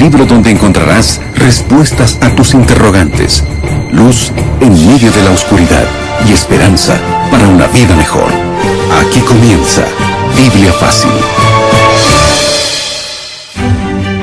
libro donde encontrarás respuestas a tus interrogantes, luz en medio de la oscuridad y esperanza para una vida mejor. Aquí comienza Biblia Fácil.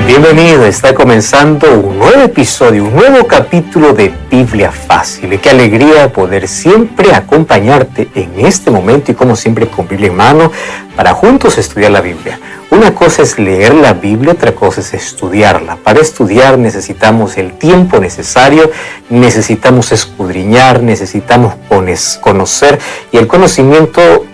Bienvenido, está comenzando un nuevo episodio, un nuevo capítulo de Biblia Fácil. Y qué alegría poder siempre acompañarte en este momento y como siempre con Biblia en mano para juntos estudiar la Biblia. Una cosa es leer la Biblia, otra cosa es estudiarla. Para estudiar necesitamos el tiempo necesario, necesitamos escudriñar, necesitamos conocer, y el conocimiento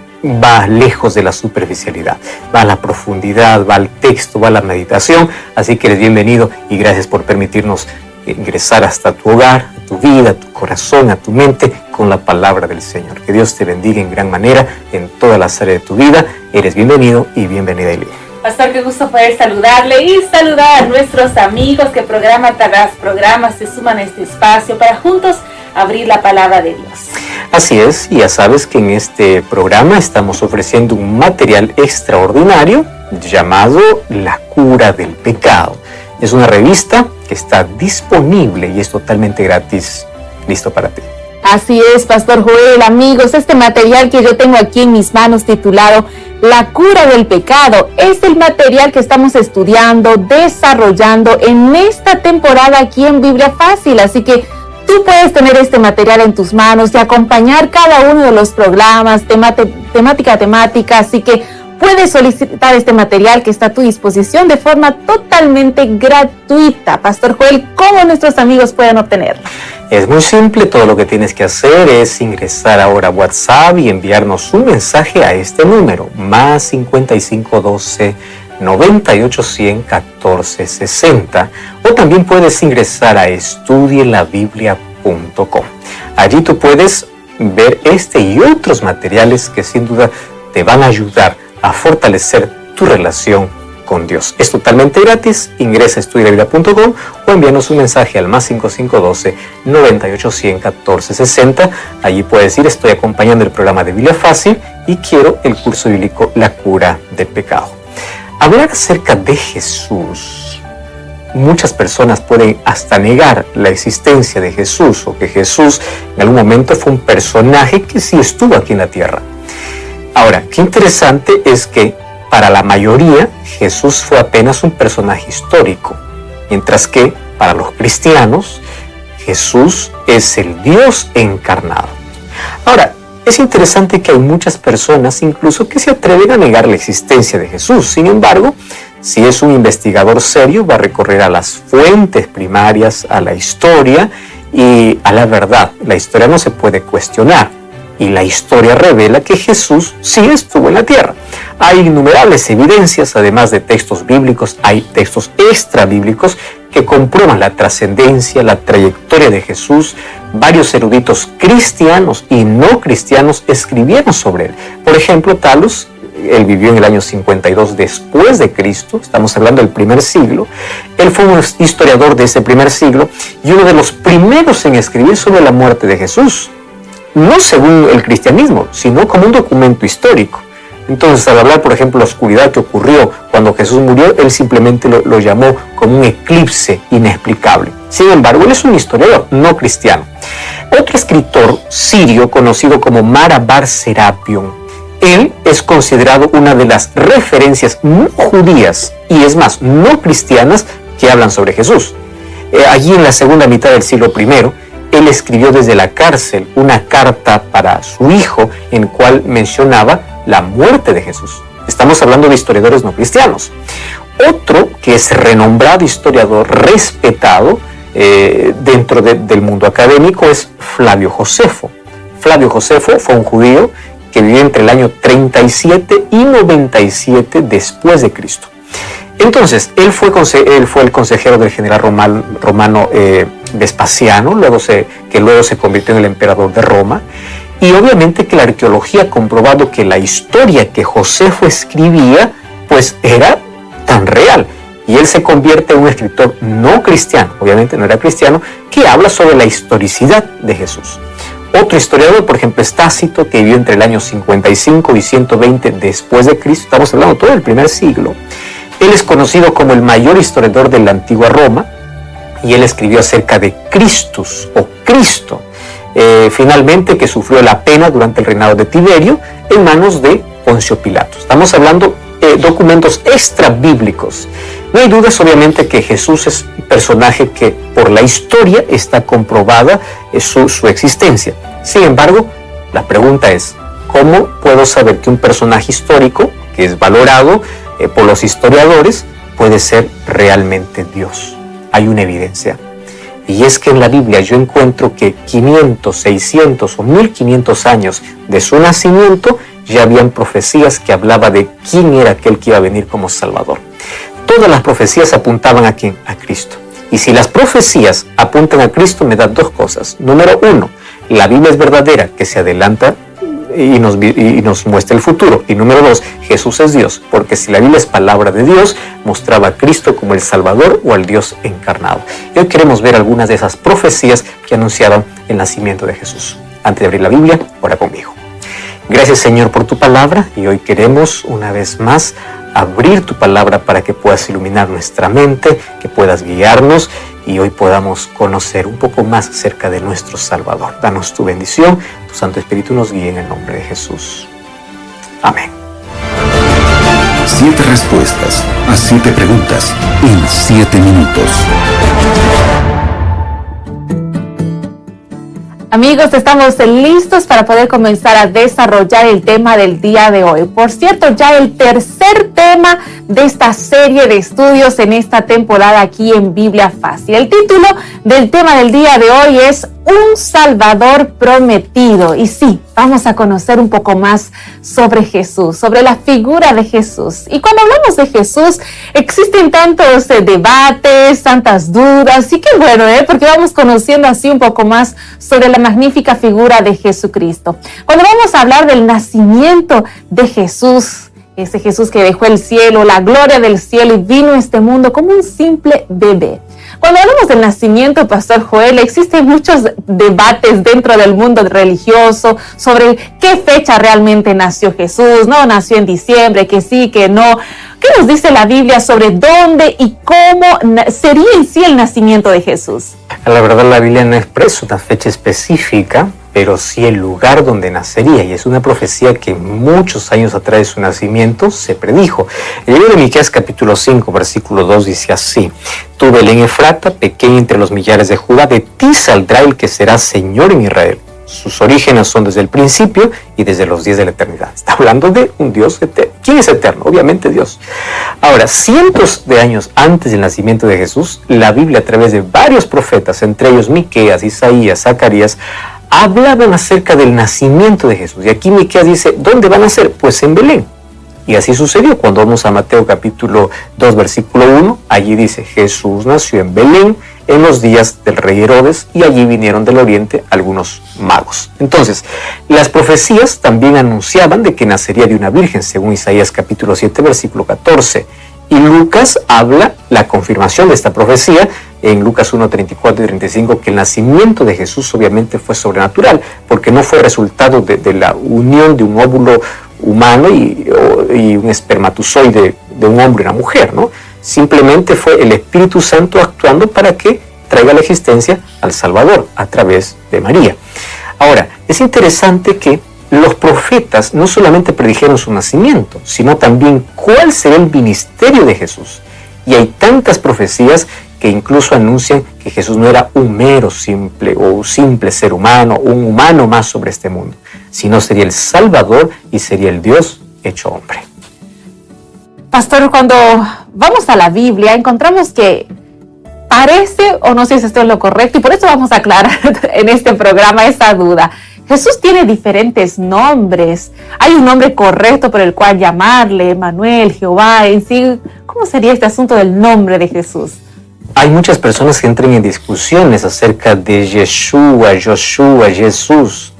va lejos de la superficialidad, va a la profundidad, va al texto, va a la meditación. Así que eres bienvenido y gracias por permitirnos ingresar hasta tu hogar, a tu vida, a tu corazón, a tu mente con la palabra del Señor. Que Dios te bendiga en gran manera en todas las áreas de tu vida. Eres bienvenido y bienvenida, Eli. Pastor, qué gusto poder saludarle y saludar a nuestros amigos que programa tras programa se suman a este espacio para juntos abrir la palabra de Dios. Así es, y ya sabes que en este programa estamos ofreciendo un material extraordinario llamado La Cura del Pecado. Es una revista que está disponible y es totalmente gratis, listo para ti. Así es, Pastor Joel, amigos, este material que yo tengo aquí en mis manos titulado La Cura del Pecado es el material que estamos estudiando, desarrollando en esta temporada aquí en Biblia Fácil, así que tú puedes tener este material en tus manos y acompañar cada uno de los programas, temática a temática, así que puedes solicitar este material que está a tu disposición de forma totalmente gratuita. Pastor Joel, ¿cómo nuestros amigos pueden obtenerlo? Es muy simple, todo lo que tienes que hacer es ingresar ahora a WhatsApp y enviarnos un mensaje a este número, más 5512 9810 1460, o también puedes ingresar a estudielabiblia.com. Allí tú puedes ver este y otros materiales que sin duda te van a ayudar a fortalecer tu relación con Dios. Es totalmente gratis. Ingresa a estudielabiblia.com o envíanos un mensaje al más 5512 9810 1460. Allí puedes decir: estoy acompañando el programa de Biblia Fácil y quiero el curso bíblico La Cura del Pecado. Hablar acerca de Jesús, muchas personas pueden hasta negar la existencia de Jesús o que Jesús en algún momento fue un personaje que sí estuvo aquí en la tierra. Ahora, qué interesante es que para la mayoría Jesús fue apenas un personaje histórico, mientras que para los cristianos Jesús es el Dios encarnado. Ahora, es interesante que hay muchas personas incluso que se atreven a negar la existencia de Jesús. Sin embargo, si es un investigador serio, va a recorrer a las fuentes primarias, a la historia y a la verdad. La historia no se puede cuestionar y la historia revela que Jesús sí estuvo en la tierra. Hay innumerables evidencias, además de textos bíblicos, hay textos extrabíblicos que comprueban la trascendencia, la trayectoria de Jesús. Varios eruditos cristianos y no cristianos escribieron sobre él. Por ejemplo, Talus, él vivió en el año 52 después de Cristo, estamos hablando del primer siglo. Él fue un historiador de ese primer siglo y uno de los primeros en escribir sobre la muerte de Jesús, no según el cristianismo, sino como un documento histórico. Entonces, al hablar, por ejemplo, de la oscuridad que ocurrió cuando Jesús murió, él simplemente lo llamó como un eclipse inexplicable. Sin embargo, él es un historiador, no cristiano. Otro escritor sirio conocido como Mara Bar Serapion, él es considerado una de las referencias no judías y es más, no cristianas que hablan sobre Jesús. Allí en la segunda mitad del siglo I, él escribió desde la cárcel una carta para su hijo en la cual mencionaba la muerte de Jesús. Estamos hablando de historiadores no cristianos. Otro que es renombrado historiador, respetado dentro del mundo académico es Flavio Josefo. Flavio Josefo fue un judío que vivió entre el año 37 y 97 después de Cristo. Entonces, él fue el consejero del general romano Vespasiano, que luego se convirtió en el emperador de Roma. Y obviamente que la arqueología ha comprobado que la historia que Josefo escribía, pues era tan real. Y él se convierte en un escritor no cristiano, obviamente no era cristiano, que habla sobre la historicidad de Jesús. Otro historiador, por ejemplo, es Tácito, que vivió entre el año 55 y 120 después de Cristo, estamos hablando todo del primer siglo. Él es conocido como el mayor historiador de la antigua Roma y él escribió acerca de Christus o Cristo, finalmente que sufrió la pena durante el reinado de Tiberio en manos de Poncio Pilato. Estamos hablando de documentos extra bíblicos. No hay dudas, obviamente, que Jesús es un personaje que por la historia está comprobada su existencia. Sin embargo, la pregunta es, ¿cómo puedo saber que un personaje histórico, que es valorado por los historiadores, puede ser realmente Dios? Hay una evidencia. Y es que en la Biblia yo encuentro que 500, 600 o 1500 años de su nacimiento ya habían profecías que hablaban de quién era aquel que iba a venir como Salvador. Todas las profecías apuntaban ¿a quién? A Cristo. Y si las profecías apuntan a Cristo, me da dos cosas. Número uno, la Biblia es verdadera, que se adelanta y nos muestra el futuro. Y número dos, Jesús es Dios, porque si la Biblia es palabra de Dios, mostraba a Cristo como el Salvador o al Dios encarnado. Y hoy queremos ver algunas de esas profecías que anunciaban el nacimiento de Jesús. Antes de abrir la Biblia, ora conmigo. Gracias, Señor, por tu palabra, y hoy queremos una vez más abrir tu palabra para que puedas iluminar nuestra mente, que puedas guiarnos y hoy podamos conocer un poco más acerca de nuestro Salvador. Danos tu bendición, tu Santo Espíritu nos guíe en el nombre de Jesús. Amén. 7 respuestas a 7 preguntas en 7 minutos. Amigos, estamos listos para poder comenzar a desarrollar el tema del día de hoy. Por cierto, ya el tercer tema de esta serie de estudios en esta temporada aquí en Biblia Fácil. El título del tema del día de hoy es Un Salvador Prometido. Y sí, vamos a conocer un poco más sobre Jesús, sobre la figura de Jesús. Y cuando hablamos de Jesús, existen tantos debates, tantas dudas. Y qué bueno, porque vamos conociendo así un poco más sobre la magnífica figura de Jesucristo. Cuando vamos a hablar del nacimiento de Jesús, ese Jesús que dejó el cielo, la gloria del cielo y vino a este mundo como un simple bebé. Cuando hablamos del nacimiento, Pastor Joel, existen muchos debates dentro del mundo religioso sobre qué fecha realmente nació Jesús. No nació en diciembre, que sí, que no. ¿Qué nos dice la Biblia sobre dónde y cómo sería en sí el nacimiento de Jesús? La verdad, la Biblia no expresa una fecha específica, pero sí el lugar donde nacería, y es una profecía que muchos años atrás de su nacimiento se predijo. El libro de Miqueas capítulo 5, versículo 2 dice así: Tú, Belén Efrata, pequeña entre los millares de Judá, de ti saldrá el que será Señor en Israel. Sus orígenes son desde el principio y desde los días de la eternidad. Está hablando de un Dios eterno. ¿Quién es eterno? Obviamente Dios. Ahora, cientos de años antes del nacimiento de Jesús, la Biblia, a través de varios profetas, entre ellos Miqueas, Isaías, Zacarías, hablaban acerca del nacimiento de Jesús. Y aquí Miqueas dice, ¿dónde van a nacer? Pues en Belén. Y así sucedió. Cuando vamos a Mateo capítulo 2, versículo 1, allí dice, Jesús nació en Belén en los días del rey Herodes, y allí vinieron del oriente algunos magos. Entonces, las profecías también anunciaban de que nacería de una virgen, según Isaías capítulo 7, versículo 14. Y Lucas habla la confirmación de esta profecía en Lucas 1, 34 y 35, que el nacimiento de Jesús obviamente fue sobrenatural, porque no fue resultado de la unión de un óvulo humano y un espermatozoide de un hombre y una mujer, ¿no? Simplemente fue el Espíritu Santo actuando para que traiga a la existencia al Salvador a través de María. Ahora, es interesante que los profetas no solamente predijeron su nacimiento, sino también cuál será el ministerio de Jesús. Y hay tantas profecías que incluso anuncian que Jesús no era un mero simple ser humano, un humano más sobre este mundo, sino sería el Salvador y sería el Dios hecho hombre. Pastor, cuando vamos a la Biblia encontramos que parece, o no sé si esto es lo correcto, y por eso vamos a aclarar en este programa esa duda. Jesús tiene diferentes nombres. Hay un nombre correcto por el cual llamarle, Manuel, Jehová, en sí. ¿Cómo sería este asunto del nombre de Jesús? Hay muchas personas que entran en discusiones acerca de Yeshua, Joshua, Jesús.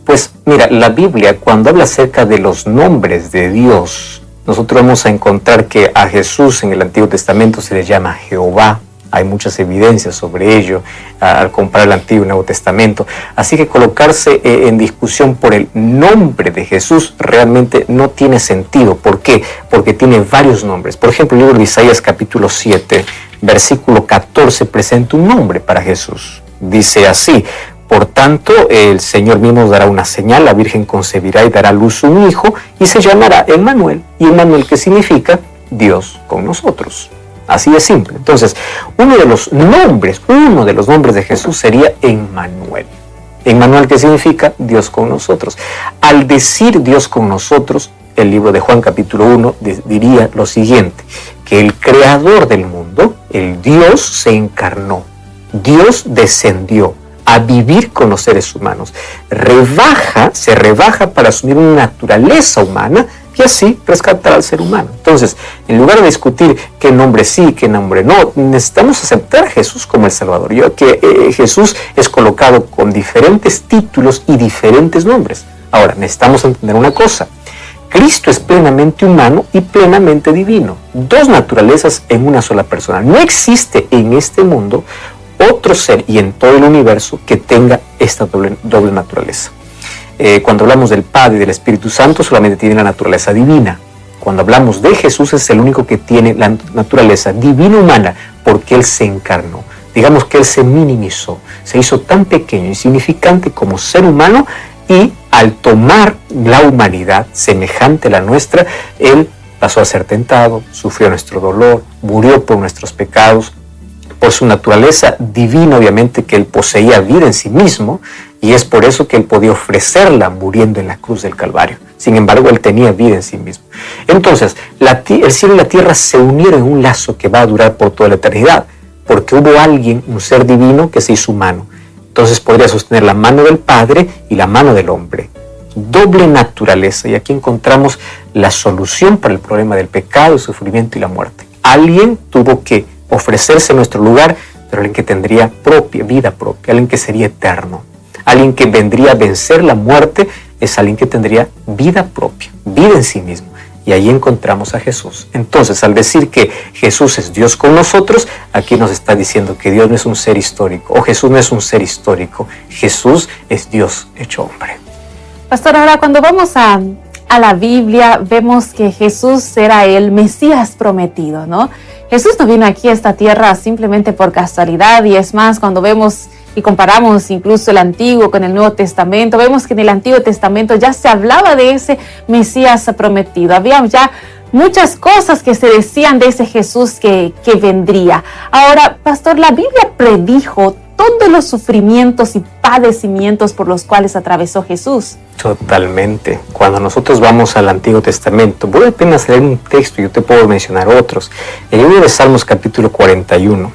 Pues mira, la Biblia, cuando habla acerca de los nombres de Dios, nosotros vamos a encontrar que a Jesús en el Antiguo Testamento se le llama Jehová, Hay muchas evidencias sobre ello al comparar el Antiguo y el Nuevo Testamento. Así que colocarse en discusión por el nombre de Jesús realmente no tiene sentido. ¿Por qué? Porque tiene varios nombres. Por ejemplo, el libro de Isaías capítulo 7, versículo 14, presenta un nombre para Jesús. Dice así: por tanto, el Señor mismo nos dará una señal, la Virgen concebirá y dará a luz un hijo, y se llamará Emmanuel. Y Emmanuel, ¿qué significa? Dios con nosotros. Así de simple. Entonces, uno de los nombres de Jesús sería Emmanuel. Emmanuel, ¿qué significa? Dios con nosotros. Al decir Dios con nosotros, el libro de Juan capítulo 1 diría lo siguiente: que el creador del mundo, el Dios, se encarnó. Dios descendió a vivir con los seres humanos. Se rebaja para asumir una naturaleza humana y así rescatar al ser humano. Entonces, en lugar de discutir qué nombre sí, qué nombre no, necesitamos aceptar a Jesús como el Salvador. Jesús es colocado con diferentes títulos y diferentes nombres. Ahora, necesitamos entender una cosa: Cristo es plenamente humano y plenamente divino. Dos naturalezas en una sola persona. No existe en este mundo otro ser y en todo el universo que tenga esta doble naturaleza. Cuando hablamos del Padre y del Espíritu Santo, solamente tiene la naturaleza divina. Cuando hablamos de Jesús, es el único que tiene la naturaleza divina humana, porque Él se encarnó. Digamos que Él se minimizó, se hizo tan pequeño y insignificante como ser humano, y al tomar la humanidad semejante a la nuestra, Él pasó a ser tentado, sufrió nuestro dolor, murió por nuestros pecados. Por su naturaleza divina, obviamente, que Él poseía vida en sí mismo, y es por eso que Él podía ofrecerla muriendo en la cruz del Calvario. Sin embargo, Él tenía vida en sí mismo. Entonces, el cielo y la tierra se unieron en un lazo que va a durar por toda la eternidad, porque hubo alguien, un ser divino, que se hizo humano. Entonces podría sostener la mano del Padre y la mano del hombre. Doble naturaleza, y aquí encontramos la solución para el problema del pecado, el sufrimiento y la muerte. Alguien tuvo que ofrecerse en nuestro lugar, pero alguien que tendría vida propia, alguien que sería eterno, alguien que vendría a vencer la muerte, es alguien que tendría vida propia, vida en sí mismo. Y ahí encontramos a Jesús. Entonces, al decir que Jesús es Dios con nosotros, aquí nos está diciendo que Dios no es un ser histórico, o Jesús no es un ser histórico. Jesús es Dios hecho hombre. Pastor, ahora cuando vamos a la Biblia, vemos que Jesús era el Mesías prometido, ¿no? Jesús no vino aquí a esta tierra simplemente por casualidad, y es más, cuando vemos y comparamos incluso el Antiguo con el Nuevo Testamento, vemos que en el Antiguo Testamento ya se hablaba de ese Mesías prometido. Había ya muchas cosas que se decían de ese Jesús que vendría. Ahora, pastor, la Biblia predijo todos los sufrimientos y padecimientos por los cuales atravesó Jesús. Totalmente. Cuando nosotros vamos al Antiguo Testamento, voy apenas a leer un texto, yo te puedo mencionar otros. El libro de Salmos capítulo 41,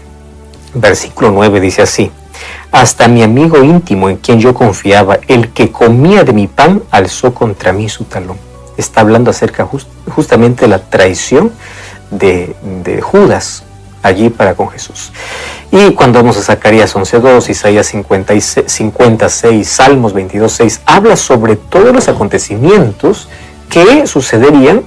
versículo 9 dice así: hasta mi amigo íntimo en quien yo confiaba, el que comía de mi pan, alzó contra mí su talón. Está hablando acerca justamente de la traición de Judas allí para con Jesús. Y cuando vamos a Zacarías 11:2, Isaías 56, Salmos 22:6, habla sobre todos los acontecimientos que sucederían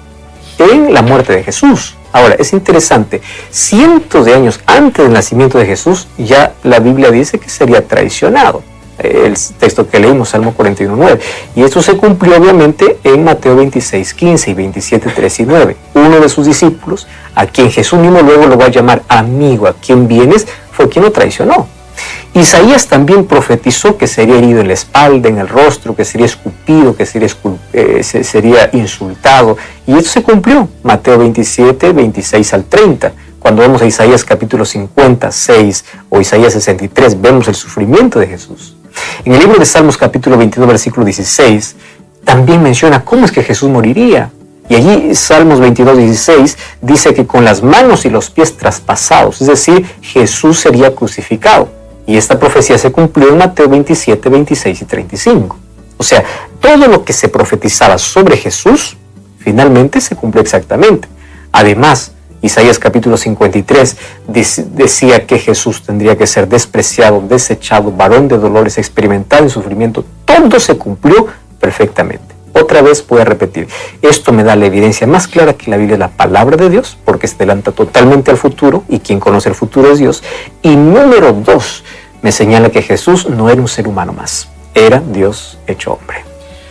en la muerte de Jesús. Ahora, es interesante, cientos de años antes del nacimiento de Jesús, ya la Biblia dice que sería traicionado. El texto que leímos, Salmo 41:9. Y esto se cumplió obviamente en Mateo 26:15 y 27:3 y 9. Uno de sus discípulos, a quien Jesús mismo luego lo va a llamar amigo, a quien vienes, fue quien lo traicionó. Isaías también profetizó que sería herido en la espalda, en el rostro, que sería escupido, que sería insultado. Y esto se cumplió, Mateo 27, 26 al 30. Cuando vamos a Isaías capítulo 56 o Isaías 63, vemos el sufrimiento de Jesús. En el libro de Salmos capítulo 22, versículo 16, también menciona cómo es que Jesús moriría. Y allí Salmos 22, 16 dice que con las manos y los pies traspasados, es decir, Jesús sería crucificado. Y esta profecía se cumplió en Mateo 27, 26 y 35. O sea, todo lo que se profetizaba sobre Jesús, finalmente se cumplió exactamente. Además, Isaías capítulo 53 decía que Jesús tendría que ser despreciado, desechado, varón de dolores, experimentado en sufrimiento. Todo se cumplió perfectamente. Otra vez voy a repetir, esto me da la evidencia más clara que la Biblia es la palabra de Dios, porque se adelanta totalmente al futuro, y quien conoce el futuro es Dios. Y número 2, me señala que Jesús no era un ser humano más, era Dios hecho hombre.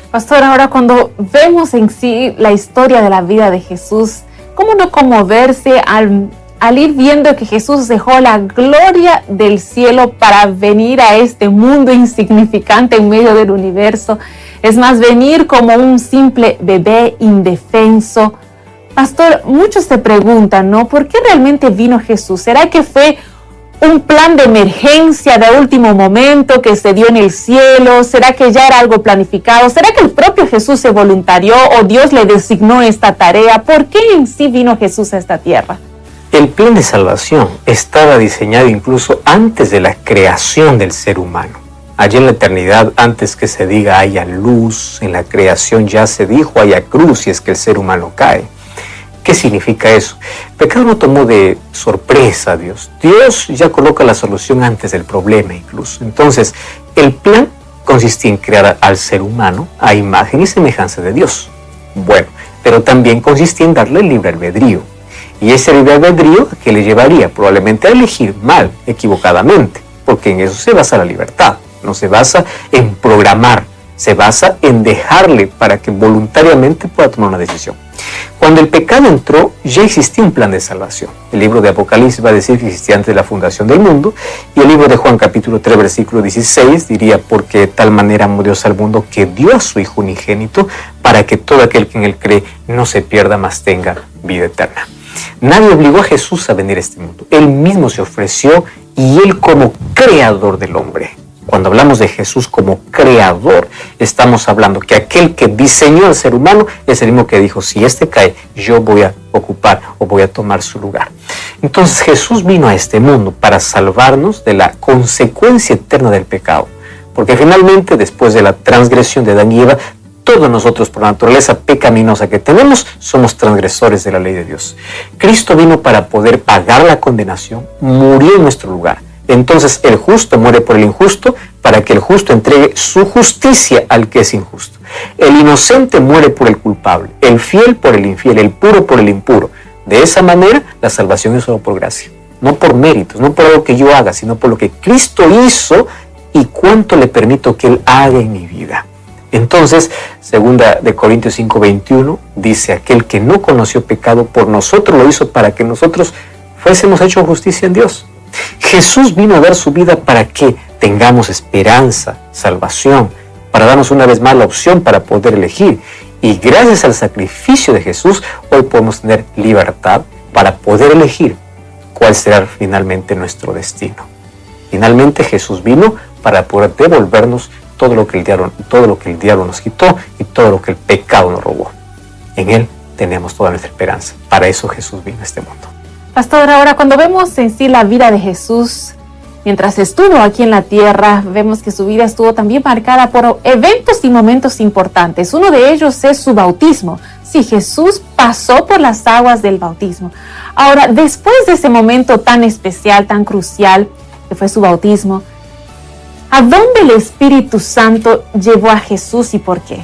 Pastor, ahora cuando vemos en sí la historia de la vida de Jesús, ¿cómo no conmoverse al ir viendo que Jesús dejó la gloria del cielo para venir a este mundo insignificante en medio del universo? Es más, venir como un simple bebé indefenso. Pastor, muchos se preguntan, ¿no? ¿Por qué realmente vino Jesús? ¿Será que fue un plan de emergencia de último momento que se dio en el cielo? ¿Será que ya era algo planificado? ¿Será que el propio Jesús se voluntarió o Dios le designó esta tarea? ¿Por qué en sí vino Jesús a esta tierra? El plan de salvación estaba diseñado incluso antes de la creación del ser humano. Allí en la eternidad, antes que se diga haya luz, en la creación ya se dijo haya cruz si es que el ser humano cae. ¿Qué significa eso? El pecado no tomó de sorpresa a Dios. Dios ya coloca la solución antes del problema incluso. Entonces, el plan consistía en crear al ser humano a imagen y semejanza de Dios. Bueno, pero también consistía en darle libre albedrío. Y ese libre albedrío que le llevaría probablemente a elegir mal, equivocadamente, porque en eso se basa la libertad. No se basa en programar, se basa en dejarle para que voluntariamente pueda tomar una decisión. Cuando el pecado entró, ya existía un plan de salvación. El libro de Apocalipsis va a decir que existía antes de la fundación del mundo, y el libro de Juan capítulo 3 versículo 16 diría: porque de tal manera amó Dios al mundo que dio a su Hijo unigénito para que todo aquel que en él cree no se pierda, mas tenga vida eterna. Nadie obligó a Jesús a venir a este mundo. Él mismo se ofreció, y él como creador del hombre. Cuando hablamos de Jesús como creador, estamos hablando que aquel que diseñó al ser humano es el mismo que dijo: si este cae, yo voy a ocupar o voy a tomar su lugar. Entonces Jesús vino a este mundo para salvarnos de la consecuencia eterna del pecado. Porque finalmente, después de la transgresión de Adán y Eva, todos nosotros, por la naturaleza pecaminosa que tenemos, somos transgresores de la ley de Dios. Cristo vino para poder pagar la condenación, murió en nuestro lugar. Entonces el justo muere por el injusto para que el justo entregue su justicia al que es injusto. El inocente muere por el culpable, el fiel por el infiel, el puro por el impuro. De esa manera, la salvación es solo por gracia, no por méritos, no por algo que yo haga, sino por lo que Cristo hizo y cuánto le permito que Él haga en mi vida. Entonces, 2 de Corintios 5:21 dice: aquel que no conoció pecado por nosotros lo hizo para que nosotros fuésemos hechos justicia en Dios. Jesús vino a dar su vida para que tengamos esperanza, salvación, para darnos una vez más la opción para poder elegir. Y gracias al sacrificio de Jesús, hoy podemos tener libertad para poder elegir cuál será finalmente nuestro destino. Finalmente Jesús vino para poder devolvernos todo lo que el diablo nos quitó y todo lo que el pecado nos robó. En Él tenemos toda nuestra esperanza. Para eso Jesús vino a este mundo. Pastor, ahora cuando vemos en sí la vida de Jesús, mientras estuvo aquí en la tierra, vemos que su vida estuvo también marcada por eventos y momentos importantes. Uno de ellos es su bautismo. Sí, Jesús pasó por las aguas del bautismo. Ahora, después de ese momento tan especial, tan crucial, que fue su bautismo, ¿a dónde el Espíritu Santo llevó a Jesús y por qué?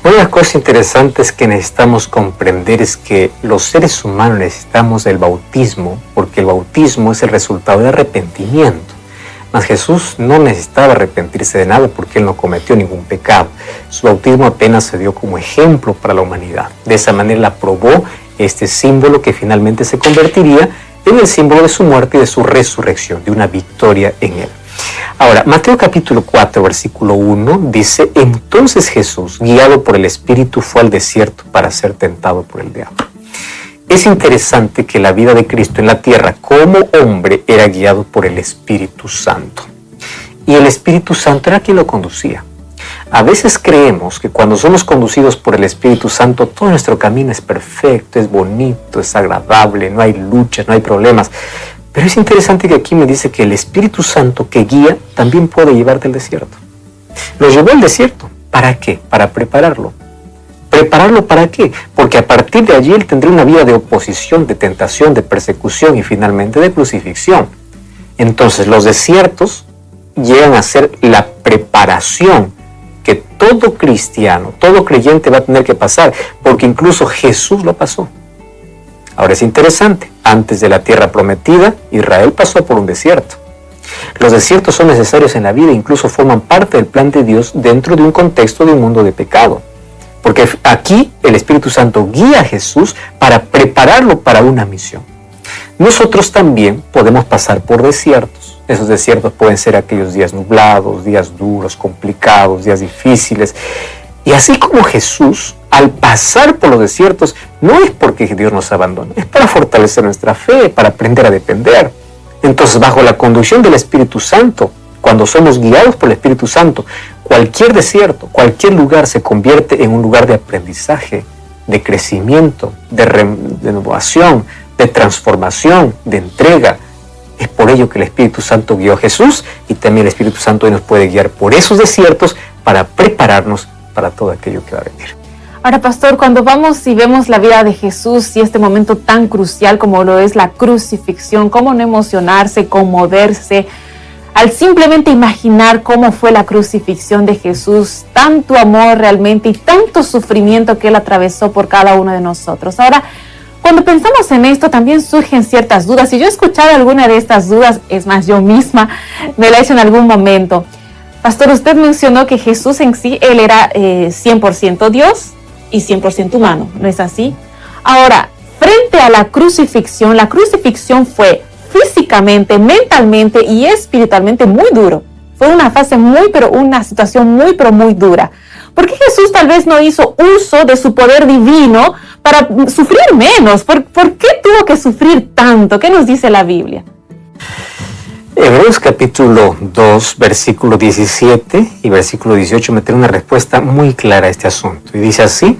Una de las cosas interesantes que necesitamos comprender es que los seres humanos necesitamos el bautismo, porque el bautismo es el resultado de arrepentimiento. Mas Jesús no necesitaba arrepentirse de nada porque Él no cometió ningún pecado. Su bautismo apenas se dio como ejemplo para la humanidad. De esa manera aprobó este símbolo que finalmente se convertiría en el símbolo de su muerte y de su resurrección, de una victoria en Él. Ahora, Mateo capítulo 4, versículo 1 dice: entonces Jesús, guiado por el Espíritu, fue al desierto para ser tentado por el diablo. Es interesante que la vida de Cristo en la tierra como hombre era guiado por el Espíritu Santo. Y el Espíritu Santo era quien lo conducía. A veces creemos que cuando somos conducidos por el Espíritu Santo, todo nuestro camino es perfecto, es bonito, es agradable, no hay luchas, no hay problemas. Pero es interesante que aquí me dice que el Espíritu Santo que guía también puede llevarte al desierto. Lo llevó al desierto. ¿Para qué? Para prepararlo. ¿Prepararlo para qué? Porque a partir de allí él tendría una vida de oposición, de tentación, de persecución y finalmente de crucifixión. Entonces los desiertos llegan a ser la preparación que todo cristiano, todo creyente va a tener que pasar, porque incluso Jesús lo pasó. Ahora es interesante, antes de la tierra prometida, Israel pasó por un desierto. Los desiertos son necesarios en la vida e incluso forman parte del plan de Dios dentro de un contexto de un mundo de pecado. Porque aquí el Espíritu Santo guía a Jesús para prepararlo para una misión. Nosotros también podemos pasar por desiertos. Esos desiertos pueden ser aquellos días nublados, días duros, complicados, días difíciles. Y así como Jesús, al pasar por los desiertos, no es porque Dios nos abandona, es para fortalecer nuestra fe, para aprender a depender. Entonces, bajo la conducción del Espíritu Santo, cuando somos guiados por el Espíritu Santo, cualquier desierto, cualquier lugar se convierte en un lugar de aprendizaje, de crecimiento, de renovación, de transformación, de entrega. Es por ello que el Espíritu Santo guió a Jesús y también el Espíritu Santo hoy nos puede guiar por esos desiertos para prepararnos para todo aquello que va a venir. Ahora, pastor, cuando vamos y vemos la vida de Jesús y este momento tan crucial como lo es la crucifixión, cómo no emocionarse, conmoverse, al simplemente imaginar cómo fue la crucifixión de Jesús, tanto amor realmente y tanto sufrimiento que Él atravesó por cada uno de nosotros. Ahora, cuando pensamos en esto, también surgen ciertas dudas. Y yo he escuchado alguna de estas dudas, es más, yo misma me la he hecho en algún momento. Pastor, usted mencionó que Jesús en sí, Él era 100% Dios y 100% humano, ¿no es así? Ahora, frente a la crucifixión fue físicamente, mentalmente y espiritualmente muy duro. Fue una fase una situación muy dura. ¿Por qué Jesús tal vez no hizo uso de su poder divino para sufrir menos? ¿Por qué tuvo que sufrir tanto? ¿Qué nos dice la Biblia? Hebreos capítulo 2, versículo 17 y versículo 18 me tiene una respuesta muy clara a este asunto. Y dice así: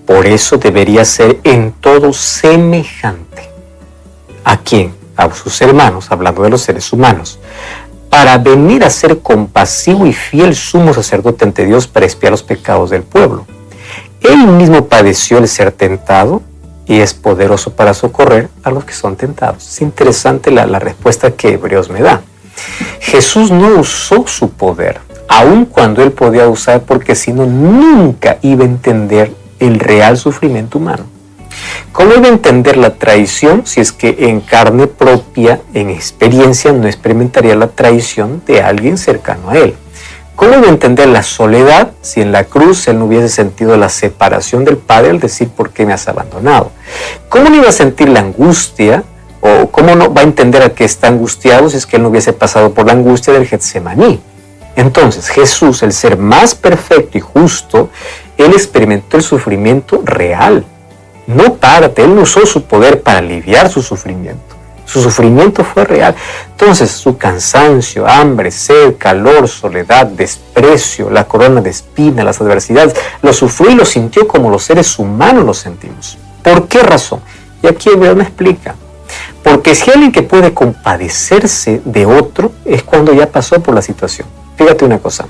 por eso debería ser en todo semejante. ¿A quién? A sus hermanos, hablando de los seres humanos, para venir a ser compasivo y fiel sumo sacerdote ante Dios para expiar los pecados del pueblo. Él mismo padeció el ser tentado y es poderoso para socorrer a los que son tentados. Es interesante la respuesta que Hebreos me da. Jesús no usó su poder, aun cuando Él podía usar, porque si no, nunca iba a entender el real sufrimiento humano. ¿Cómo iba a entender la traición si es que en carne propia, en experiencia, no experimentaría la traición de alguien cercano a Él? ¿Cómo iba a entender la soledad si en la cruz Él no hubiese sentido la separación del Padre al decir ¿por qué me has abandonado? ¿Cómo no iba a sentir la angustia? ¿O cómo no va a entender a que está angustiado si es que Él no hubiese pasado por la angustia del Getsemaní? Entonces Jesús, el ser más perfecto y justo, Él experimentó el sufrimiento real. No parte, Él no usó su poder para aliviar su sufrimiento. Su sufrimiento fue real. Entonces, su cansancio, hambre, sed, calor, soledad, desprecio, la corona de espinas, las adversidades, lo sufrió y lo sintió como los seres humanos lo sentimos. ¿Por qué razón? Y aquí Hebreo me explica. Porque si hay alguien que puede compadecerse de otro, es cuando ya pasó por la situación. Fíjate una cosa.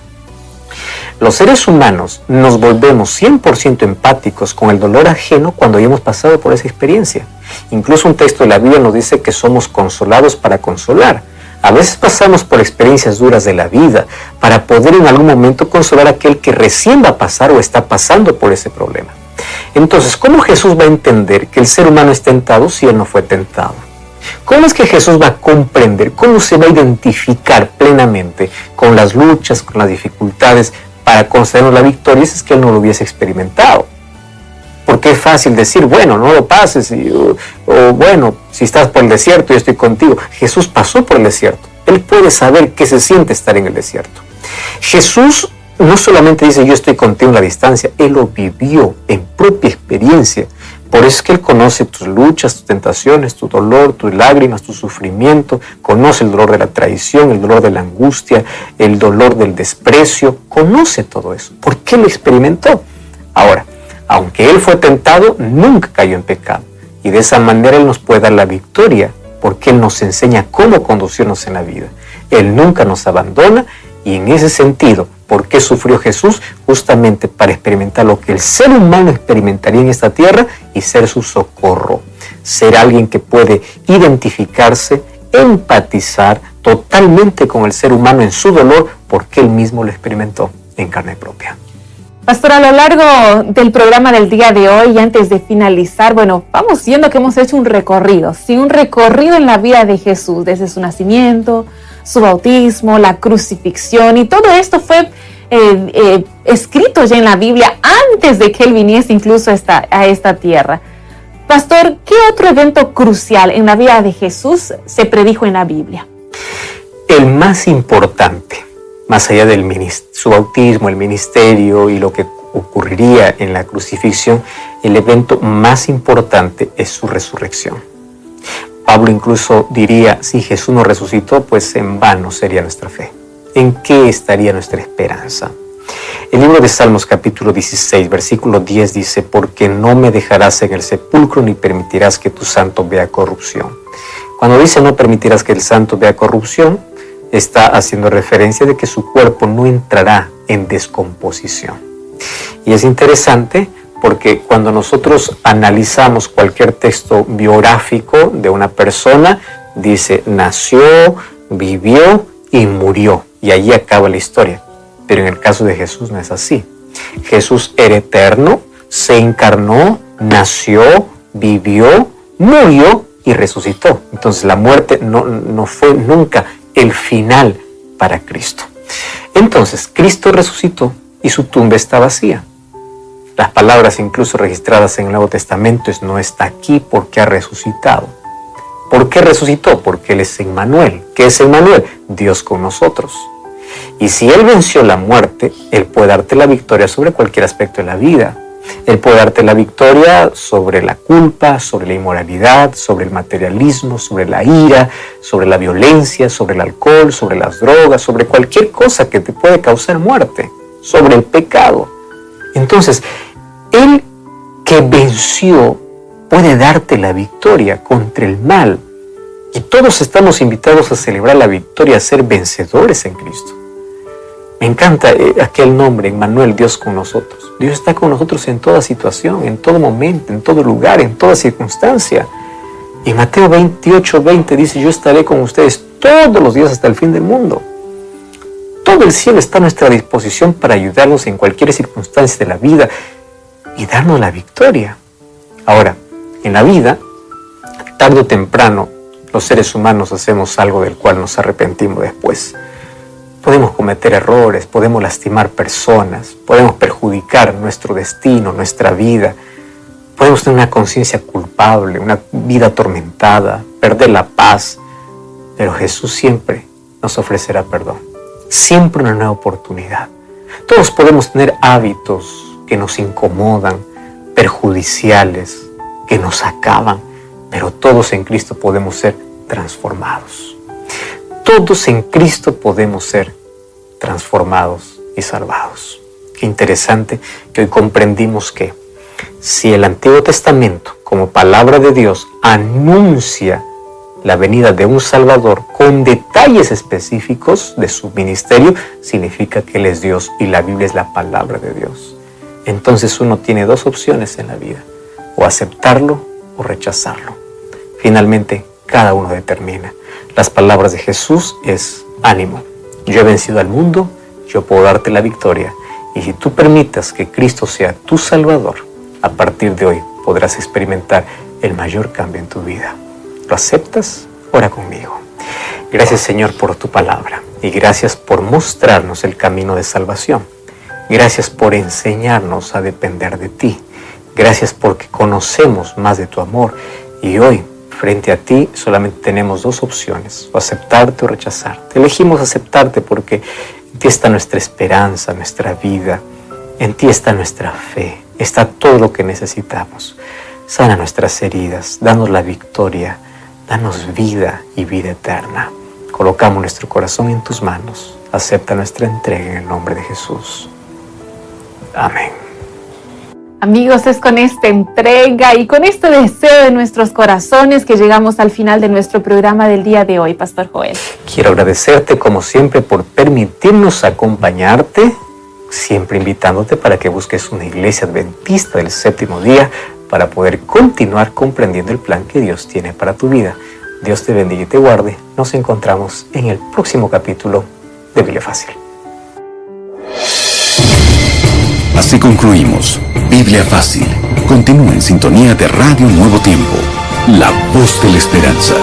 Los seres humanos nos volvemos 100% empáticos con el dolor ajeno cuando ya hemos pasado por esa experiencia. Incluso un texto de la Biblia nos dice que somos consolados para consolar. A veces pasamos por experiencias duras de la vida para poder en algún momento consolar a aquel que recién va a pasar o está pasando por ese problema. Entonces, ¿cómo Jesús va a entender que el ser humano es tentado si Él no fue tentado? ¿Cómo es que Jesús va a comprender? ¿Cómo se va a identificar plenamente con las luchas, con las dificultades para concedernos la victoria si es que Él no lo hubiese experimentado? Porque es fácil decir, bueno, no lo pases, o bueno, si estás por el desierto, yo estoy contigo. Jesús pasó por el desierto. Él puede saber qué se siente estar en el desierto. Jesús no solamente dice, yo estoy contigo en la distancia, Él lo vivió en propia experiencia. Por eso es que Él conoce tus luchas, tus tentaciones, tu dolor, tus lágrimas, tu sufrimiento. Conoce el dolor de la traición, el dolor de la angustia, el dolor del desprecio. Conoce todo eso. ¿Por qué lo experimentó? Ahora, aunque Él fue tentado, nunca cayó en pecado. Y de esa manera Él nos puede dar la victoria, porque Él nos enseña cómo conducirnos en la vida. Él nunca nos abandona. Y en ese sentido, ¿por qué sufrió Jesús? Justamente para experimentar lo que el ser humano experimentaría en esta tierra y ser su socorro. Ser alguien que puede identificarse, empatizar totalmente con el ser humano en su dolor porque Él mismo lo experimentó. en carne propia. Pastor, a lo largo del programa del día de hoy, y antes de finalizar, vamos viendo que hemos hecho un recorrido en la vida de Jesús, desde su nacimiento, su bautismo, la crucifixión, y todo esto fue escrito ya en la Biblia antes de que Él viniese incluso a esta tierra. Pastor, ¿qué otro evento crucial en la vida de Jesús se predijo en la Biblia? El más importante, más allá de su bautismo, el ministerio y lo que ocurriría en la crucifixión, el evento más importante es su resurrección. Pablo incluso diría, si Jesús no resucitó, pues en vano sería nuestra fe. ¿En qué estaría nuestra esperanza? El libro de Salmos capítulo 16, versículo 10 dice, porque no me dejarás en el sepulcro ni permitirás que tu santo vea corrupción. Cuando dice no permitirás que el santo vea corrupción, está haciendo referencia de que su cuerpo no entrará en descomposición. Y es interesante porque cuando nosotros analizamos cualquier texto biográfico de una persona, dice nació, vivió y murió, y allí acaba la historia. Pero en el caso de Jesús no es así. Jesús era eterno, se encarnó, nació, vivió, murió y resucitó. Entonces la muerte no fue nunca el final para Cristo. Entonces Cristo resucitó y su tumba está vacía. Las palabras incluso registradas en el Nuevo Testamento es no está aquí porque ha resucitado. ¿Por qué resucitó? Porque Él es Emmanuel. ¿Qué es Emmanuel? Dios con nosotros. Y si Él venció la muerte, Él puede darte la victoria sobre cualquier aspecto de la vida. Él puede darte la victoria sobre la culpa, sobre la inmoralidad, sobre el materialismo, sobre la ira, sobre la violencia, sobre el alcohol, sobre las drogas, sobre cualquier cosa que te puede causar muerte, sobre el pecado. Entonces, Él que venció puede darte la victoria contra el mal. Y todos estamos invitados a celebrar la victoria, a ser vencedores en Cristo. Me encanta aquel nombre, Emmanuel, Dios con nosotros. Dios está con nosotros en toda situación, en todo momento, en todo lugar, en toda circunstancia. Y Mateo 28:20 dice, yo estaré con ustedes todos los días hasta el fin del mundo. Todo el cielo está a nuestra disposición para ayudarnos en cualquier circunstancia de la vida y darnos la victoria. Ahora, en la vida, tarde o temprano, los seres humanos hacemos algo del cual nos arrepentimos después. Podemos cometer errores, podemos lastimar personas, podemos perjudicar nuestro destino, nuestra vida. Podemos tener una conciencia culpable, una vida atormentada, perder la paz. Pero Jesús siempre nos ofrecerá perdón. Siempre una nueva oportunidad. Todos podemos tener hábitos que nos incomodan, perjudiciales, que nos acaban, pero todos en Cristo podemos ser transformados. Todos en Cristo podemos ser transformados y salvados. Qué interesante que hoy comprendimos que si el Antiguo Testamento, como palabra de Dios, anuncia la venida de un Salvador con detalles específicos de su ministerio, significa que Él es Dios y la Biblia es la palabra de Dios. Entonces uno tiene dos opciones en la vida, o aceptarlo o rechazarlo. Finalmente, cada uno determina. Las palabras de Jesús es ánimo. Yo he vencido al mundo, yo puedo darte la victoria. Y si tú permitas que Cristo sea tu Salvador, a partir de hoy podrás experimentar el mayor cambio en tu vida. ¿Lo aceptas? Ora conmigo. Gracias, Señor, por tu palabra y gracias por mostrarnos el camino de salvación. Gracias por enseñarnos a depender de ti. Gracias porque conocemos más de tu amor y hoy, frente a ti, solamente tenemos dos opciones, o aceptarte o rechazarte. Elegimos aceptarte porque en ti está nuestra esperanza, nuestra vida, en ti está nuestra fe, está todo lo que necesitamos. Sana nuestras heridas, danos la victoria, danos vida y vida eterna. Colocamos nuestro corazón en tus manos. Acepta nuestra entrega en el nombre de Jesús. Amén. Amigos, es con esta entrega y con este deseo de nuestros corazones que llegamos al final de nuestro programa del día de hoy, Pastor Joel. Quiero agradecerte como siempre por permitirnos acompañarte, siempre invitándote para que busques una iglesia adventista del séptimo día para poder continuar comprendiendo el plan que Dios tiene para tu vida. Dios te bendiga y te guarde. Nos encontramos en el próximo capítulo de Biblia Fácil. Así concluimos. Biblia Fácil. Continúa en sintonía de Radio Nuevo Tiempo. La voz de la esperanza.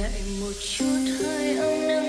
lại một chút hơi ấm nắng